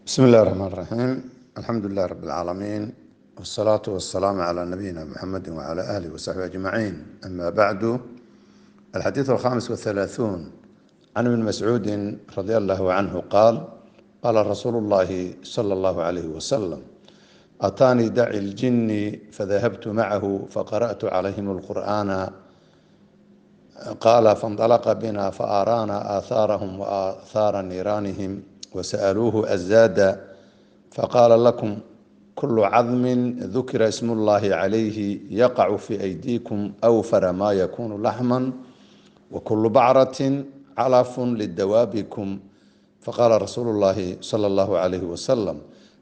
بسم الله الرحمن الرحيم. الحمد لله رب العالمين، والصلاة والسلام على نبينا محمد وعلى آله وصحبه أجمعين. أما بعد، الحديث 35 عن ابن مسعود رضي الله عنه قال: قال رسول الله صلى الله عليه وسلم: أتاني داعي الجن فذهبت معه فقرأت عليهم القرآن، قال: فانطلق بنا فأرانا آثارهم وآثار نيرانهم وسألوه أزاد، فقال: لكم كل عظم ذكر اسم الله عليه يقع في أيديكم أوفر ما يكون لحما، وكل بعرة علف لدوابكم. فقال رسول الله صلى الله عليه وسلم: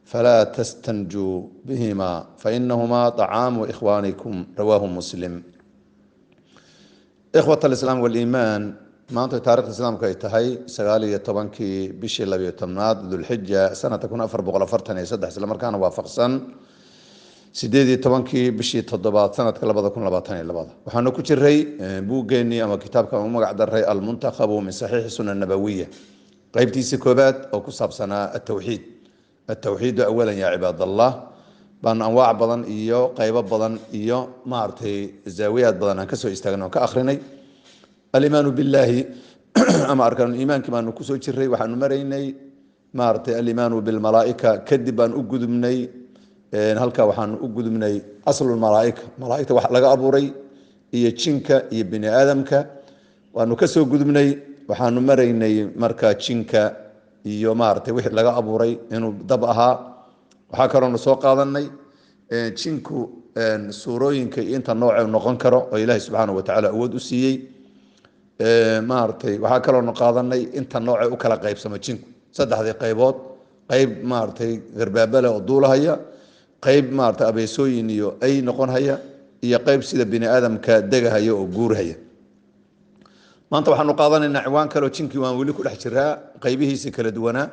فلا تستنجوا بهما فإنهما طعام إخوانكم. رواه مسلم. إخوة الإسلام والإيمان، maanta taarikhda islaamka ay tahay 19 bishii 12 Dhulxija sanadka 1443 isla markaana waafaqsan 18 bishii 7 sanadka 2022. waxaanu ku jiray buugeennii ama kitaabka uu magac daray al-muntakhab min sahih sunan nabawiyya qaybtiisa koobaad oo ku saabsanaa at-tawxiid awalan ya ibadallah, baan anwaac badan iyo qaybo badan iyo maartay zaawiyad badan aan ka soo istaagno ka akhrinay. الإيمان بالله أما أركان الإيمان كما نكسو جري وحن مريني مارتي الإيمان بالملائكة كذبا أجد مني هلكا وحن أجد مني أصل ملائكة وحلقة أبوري هي تشينكا هي بني آدمك ونكسو أجد مني وحن مريني مركا تشينكا هي مارتي وحد لقى أبوري إنه ضبها وحكروا نسوق هذا تشينكو سوروين كي أنت نوع نقنكره وإله سبحانه وتعالى أود أسيي maartay waxa kale oo qaadanay inta nooc u kala qaybsamo jinku saddexdii qaybood, qayb maartay garbaabale oo duulahaya, qayb maartay abeesooyin iyo ay noqon haya, iyo qayb sida bini aadamka degahaya oo guurhaya. maanta waxaanu qaadanaynaa ciwaan kale oo jinkii waan wali ku dhex jiraa qaybihiisa kala duwanaa.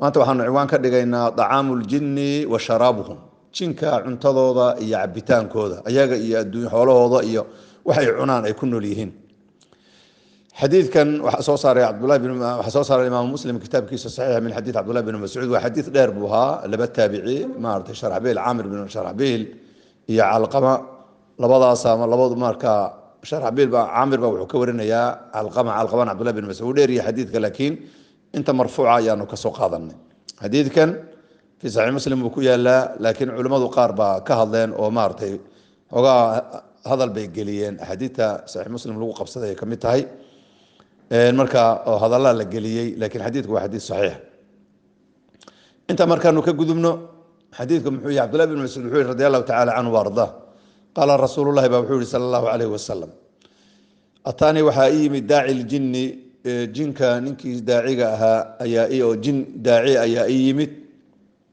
maanta waxaanu ciwaan ka dhigaynaa dacaamul jinni wa sharaabuhum, jinka cuntadooda iyo cabitaankooda, ayaga iyo adduun xoolahooda iyo waxay cunaan ay ku nool yihiin. حديث كان صار عبد الله بن صار الإمام مسلم كتاب كيس صحيح من حديث عبد الله بن مسعود، وحديث غير بها لبت تابعي ما أرتي شرحبيل عامر بن شرحبيل هي علقمة لبضا سام لبض ماركا شرحبيل عامر وحكورنا يا علقمة عبد الله بن مسعود هي حديث لكن أنت مرفوعة يعني كسوق هذا. حديث كان في صحيح مسلم وكويا لا، لكن علماء قاربة كهذين ومارتي هذا البيجليين حديثة صحيح مسلم لو قبصة كمتهاي marka hadalla la galiyay, laakiin xadiidku waa xadiis saxiix. inta markaanu ka gudubno xadiidku muxuu yahay Abdullah ibn Mas'ud wuxuu radiyallahu ta'ala anhu warda qala rasuulullaahi wuxuu sallallahu alayhi wasallam: atani waxa yimid daaci jinni, jinka ninkii daaciga ahaa ayaa iyo jin daaci ayaa yimid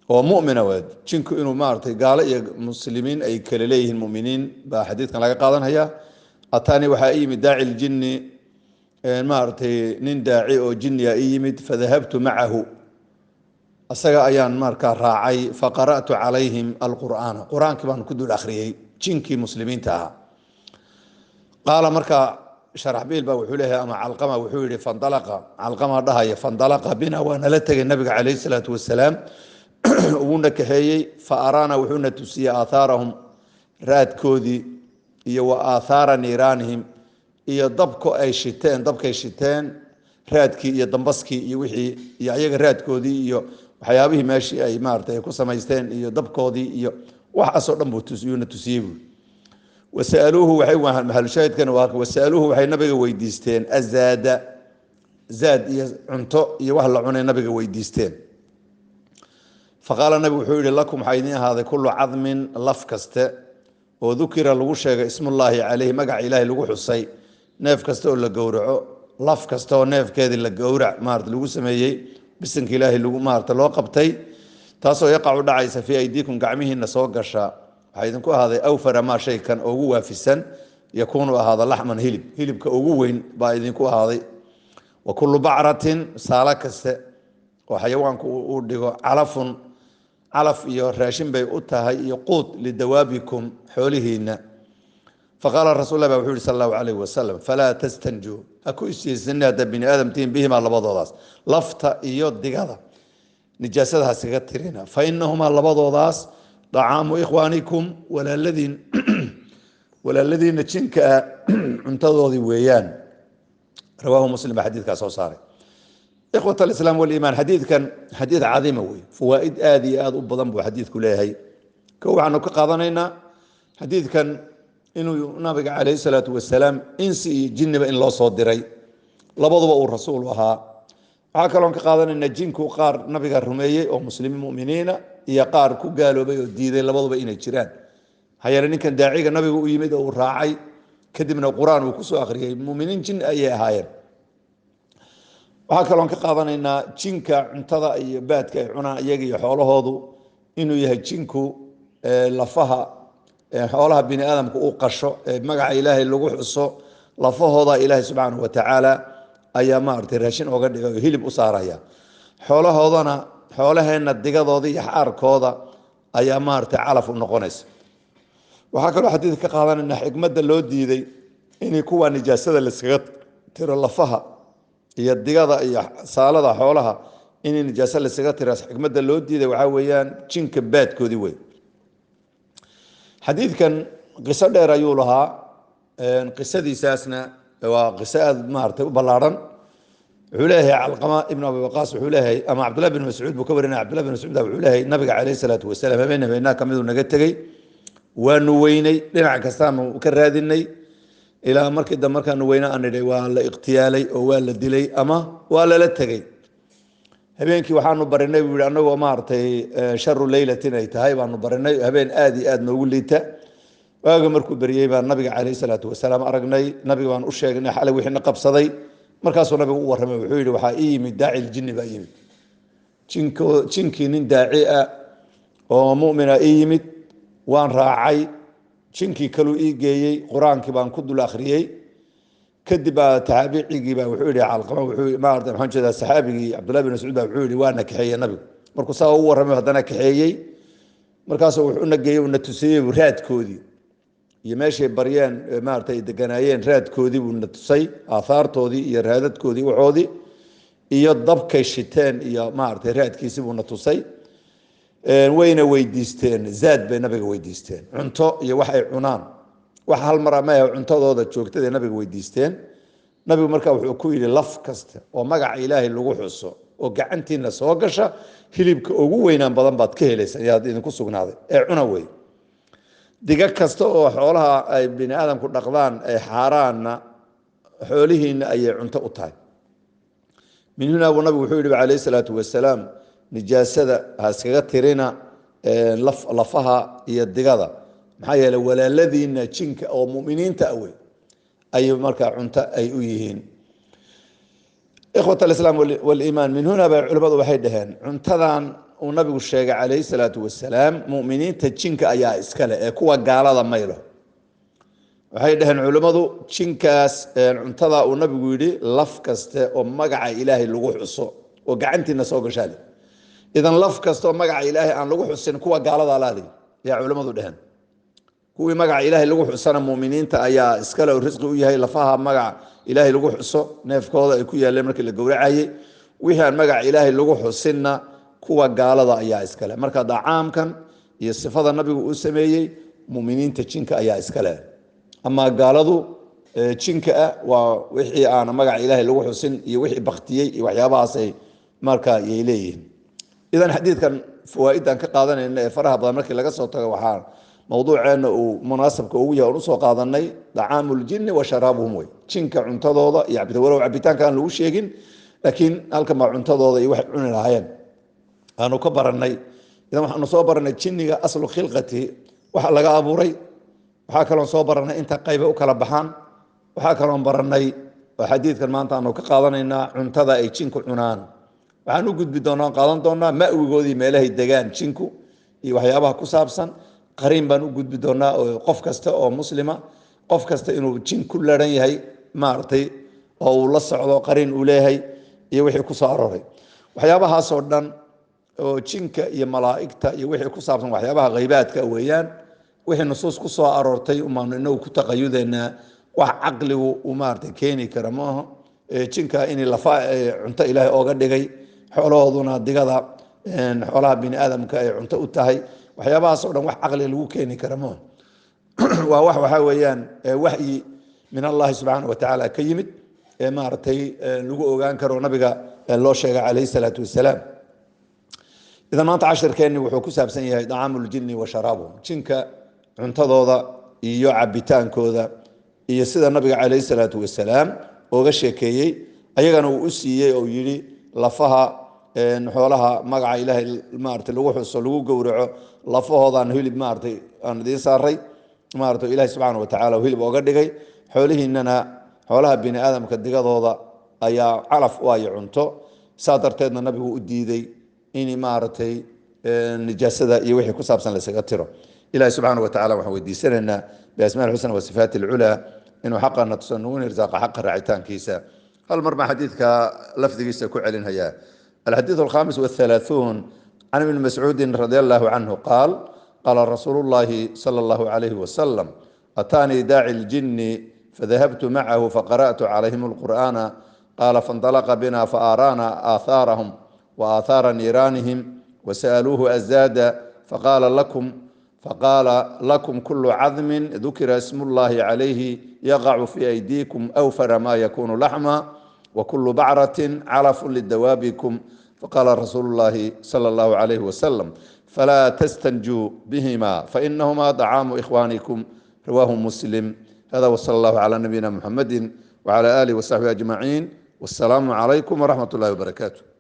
oo mu'mina wad jinku inuu maartay gaalo iyo muslimiin ay kala leeyihiin mu'miniin baa xadiidkan laga qaadanaya. atani waxa yimid daaci jinni maartay nin daaci oo jinniya yimid fadhahabtu ma'ahu, asaga ayaan marka raacay faqara'tu alayhim alqur'ana, quraanka baan ku dul akhriyay jinkii muslimiinta ah. qaala marka sharaxbiil baa wuxuu leeyahay ama calqama wuxuu yiri fandalaqa, calqama dhahaya fandalaqa bina wa nala tagay nabiga calayhi salaatu wasalaam uuna kaxeeyay fa arana wuxuuna tusiyay aathaarahum raadkoodii iyo wa aathaara niiraanihim iyo dabkay shiteen raadkii iyo dambaskii iyo wixii iyo ayaga raadkoodii iyo waxyaabihii meeshii ay maartay ku samaysteen iyo dabkoodii iyo wax oo dhan buu tusiyay. wasaaluhu waxay mahal shaahidkan wasaaluhu waxay nabiga weydiisteen azada, zaad iyo cunto iyo wax la cunay nabiga weydiisteen. faqala nabi wuxuu yiri: lakum hayni hada kullu admin, laf kaste oo dhukira lagu sheegay ismullaahi calayhi, magaca ilaahay lagu xusay, neef kasta oo la gowraco, laf kasta oo neefkeedii la gowrac maarta lagu sameeyay bisanka ilaahay lagu maarta loo qabtay, taasoo yaqacu dhacaysa fi aydiikum gacmihiina soo gasha, waxa idinku ahaaday awfara ma shaykan ugu waafisan yakuunu ahaada laxman hilibka ugu weyn baa idinku ahaaday. wa kullu bacratin, saala kaste oo xayawaanku uu dhigo, calaf iyo raashin bay u tahay iyo quud lidawaabikum xoolihiina. فقال رسول الله وحده صلى الله عليه وسلم: فلا تستنجوا أكو استيسنا بني آدم تين بهما لبضاضاس لفتا إيو دقاضا nijaasadaha iskaga tirina fa innahumaa labadoodaas dacaamu ikhwaanikum walaaladiina jinka cuntadoodii weeyaan rawaahu muslim baa xadiidkaa soo saaray إخوة الإسلام والإيمان حديث كان حديث عظيم وي فوائد آدي آد أبضن بو حديث كلها كو عنو كقاضنينا حديث كان إنه نبي عليه الصلاة والسلام إنسي جن بإن الله صدري لبضوا الرسول وها عاكلون كقاضنينا جنكو قار نبي الرمية أو مسلمين مؤمنين يقار كو قالوا بيو ديدي لبضوا بإن الجيران هيا كان داعي النبي ويمد أو راعي كدمنا القرآن وكسو آخرين المؤمنين جن أي هاير waxaa kaloon ka qaadanaynaa jinka cuntada iyo baadka ay cunaan iyaga iyo xoolahoodu inuu yahay jinku lafaha xoolaha bini aadamku uu qasho magaca ilaahay lagu xuso lafahooda ilaahay subxaanahu watacaala ayaa maaragtay raashin ooga dhigay oo hilib u saaraya xoolahoodana xoolaheenna digadooda iyo xaarkooda ayaa maaragtay calaf u noqonaysa waxaa kaloo xadiidka ka qaadanaynaa xikmadda loo diiday inay kuwa nijaasada layskaga tiro lafaha iyo digada iyo saalada xoolaha in nijaasa la isaga tiraas xikmadda loo diiday waxa weeyaan jinka baadkoodii wey xadiidkan qiso dheer ayuu lahaa qisadiisaasna waa qiso aad maaragtay u ballaaran wuxuu leeyahay calqama ibn abi waqaas wuxuu leeyahay ama cabdullahi bin mascuud buu ka warinaya cabdullahi bin mascuud wuxuu leeyahay nabiga calayhi salaatu wasalaam habeenaa kamiduu naga tegey waanu weynay dhinac kastaanu ka raadinay ilaa markii dambe markaanu weyna aan nidhay waa la iqtiyaalay oo waa la dilay ama waa lala tegey habeenkii waxaanu barinay buu yidhi annagoo maaragtay sharu leylatin ay tahay baanu barinay habeen aad iyo aad noogu liita waaga markuu beriyey baan nabiga calayhi salaatu wasalaam aragnay nabiga baan u sheegnay xalay wixiina qabsaday markaasuu nabigu u warramay wuxuu yidhi waxaa ii yimid daaci ljinni baa yimid jinkii nin daaci ah oo mu'mina ii yimid waan raacay jinkii kaluu ii geeyey qur-aankii baan ku dul akhriyey kadib baa taabicigii baa wuxuu yidhi calqama wuxuu maarata maxaan jeedaa saxaabigii cabdullahi bin mascuud baa wuxuu yidhi waana kaxeeyey nabigu markuu saa u warramay haddana kaxeeyey markaasuu wuxuuna geeyey una tusiyey raadkoodii iyo meeshay baryeen maarata ay deganaayeen raadkoodii buu na tusay aahaartoodii iyo raadadkoodii waxoodii iyo dabkay shiteen iyo maaragtay raadkiisii buu na tusay wayna weydiisteen zaad bay nabiga weydiisteen cunto iyo wax ay cunaan wax hal mar ama cuntadooda joogtada nabiga weydiisteen nabigu markaa wuxuu ku yidhi laf kasta oo magaca ilaahay lagu xuso oo gacantiina soo gasha hilibka ugu weynaan badan baad ka helaysan yaad idinku sugnaaday ee cuna wey diga kasta oo xoolaha ay bini aadamku dhaqdaan ay xaaraanna xoolihiina ayay cunto u tahay min huna buu nabigu wuxuu yidhi calayhi salaatu wasalaam nijaasada ha iskaga tirina lafaha iyo digada maxaa yeelay walaaladiina jinka oo muminiinta awey ay markaa cunto ay u yihiin ikhwat alislaam waliimaan min huna bay culimmadu waxay dhaheen cuntadan uu nabigu sheegay calayhi salaatu wasalaam muminiinta jinka ayaa iskale ee kuwa gaalada maylo waxay dhaheen culimmadu jinkaas cuntada uu nabigu yidhi laf kaste oo magaca ilaahay lagu xuso oo gacantiina soo gashaale idan laf kastoo magaca ilaahay aan lagu xusin kuwa gaalada alaadi yaa culimmadu dheheen kuwii magaca ilaahay lagu xusana muminiinta ayaa iskale oo risqi u yahay lafaha magaca ilaahay lagu xuso neefkooda ay ku yaaleen markii la gowracayey wixii aan magaca ilaahay lagu xusinna kuwa gaalada ayaa iskale marka dacaamkan iyo sifada nabigu uu sameeyey muminiinta jinka ayaa iskale ama gaaladu jinka ah waa wixii aan magaca ilaahay lagu xusin iyo wixii baktiyey iyo waxyaabahaas ay markaa yay leeyihiin idan xadiidkan fawaa'idan ka qaadanayna ee faraha badan markii laga soo tago waxaa mawduuceena uu munaasabka ugu yahay usoo qaadanay dacaamuljinni wa sharaabuhum wey jinka cuntadooda iyo walow cabitaanka aan lagu sheegin laakiin halkan baa cuntadooda iyo waxay cuni lahaayeen aanu ka baranay idan waxaanu soo baranay jinniga aslu khilqati waxa laga abuuray waxaa kaloon soo baranay inta qaybe u kala baxaan waxaa kaloon baranay oo xadiidkan maanta aanu ka qaadanaynaa cuntada ay jinku cunaan waxaan u gudbi doonaa qaadan doonaa ma'wigoodii meelahay degaan jinku iyo waxyaabaha ku saabsan qariin baan u gudbi doonaa oo qof kasta oo muslima qof kasta inuu jin ku laran yahay maaragtay oo uu la socdo qariin uu leeyahay iyo wixii ku soo arooray waxyaabahaasoo dhan oo jinka iyo malaa'igta iyo wixii ku saabsan waxyaabaha qaybaadka weeyaan wixii nusuus ku soo aroortay umaanu inagu ku taqayudeynaa wax caqligu uu maaragtay keeni kara maaha jinka in lafa cunto ilaahay ooga dhigay xoolahooduna digada xoolaha bini aadamka ay cunto u tahay waxyaabahaas oo dhan wax caqli lagu keeni kara ma waa wax waxaa weeyaan waxyi min allahi subxaana wa tacaala ka yimid maaragtay lagu ogaan karo nabiga loo sheegay calayhi salaatu wasalaam idan maanta cashirkeenni wuxuu ku saabsan yahay dacaamu ljinni wa sharaabuhum jinka cuntadooda iyo cabitaankooda iyo sida nabiga calayhi salaatu wasalaam ooga sheekeeyey ayagana uu u siiyey oo yidhi lafaha xoolaha magaca ilaahay maaragtay lagu xuso lagu gowraco lafahoodaan hilib maaragtay aan idiin saaray maaragtay ilaahay subxaana wa tacaala uu hilib ooga dhigay xoolihiinana xoolaha bini aadamka digadooda ayaa calaf u ay cunto saa darteedna nabigu u diiday in maaragtay nijaasada iyo wixii ku saabsan laysaga tiro ilahi subxaana wa tacala waxaan weydiisanaynaa biasmaa alxusna wa sifaati alculaa inuu xaqana tuso nuguna irsaaqa xaqa raacitaankiisa hal mar baan xadiidka lafdigiisa ku celinhayaa alxadiid alkhamis والثلاثون can ibni mascuudin radi allahu canhu qaal qaala rasuulu llahi sala allahu calayhi wasalam ataanii daaci ljini fadahabtu macahu faqara'tu calayhim alqur'ana qaala faاndalaqa bina faaraana aathaarahum وآثار نيرانهم وسألوه أزاد فقال لكم كل عظم ذكر اسم الله عليه يقع في أيديكم أوفر ما يكون لحما وكل بعرة علف لدوابكم فقال رسول الله صلى الله عليه وسلم فلا تستنجوا بهما فإنهما طعام إخوانكم رواه مسلم هذا وصلى الله على نبينا محمد وعلى آله وصحبه أجمعين والسلام عليكم ورحمة الله وبركاته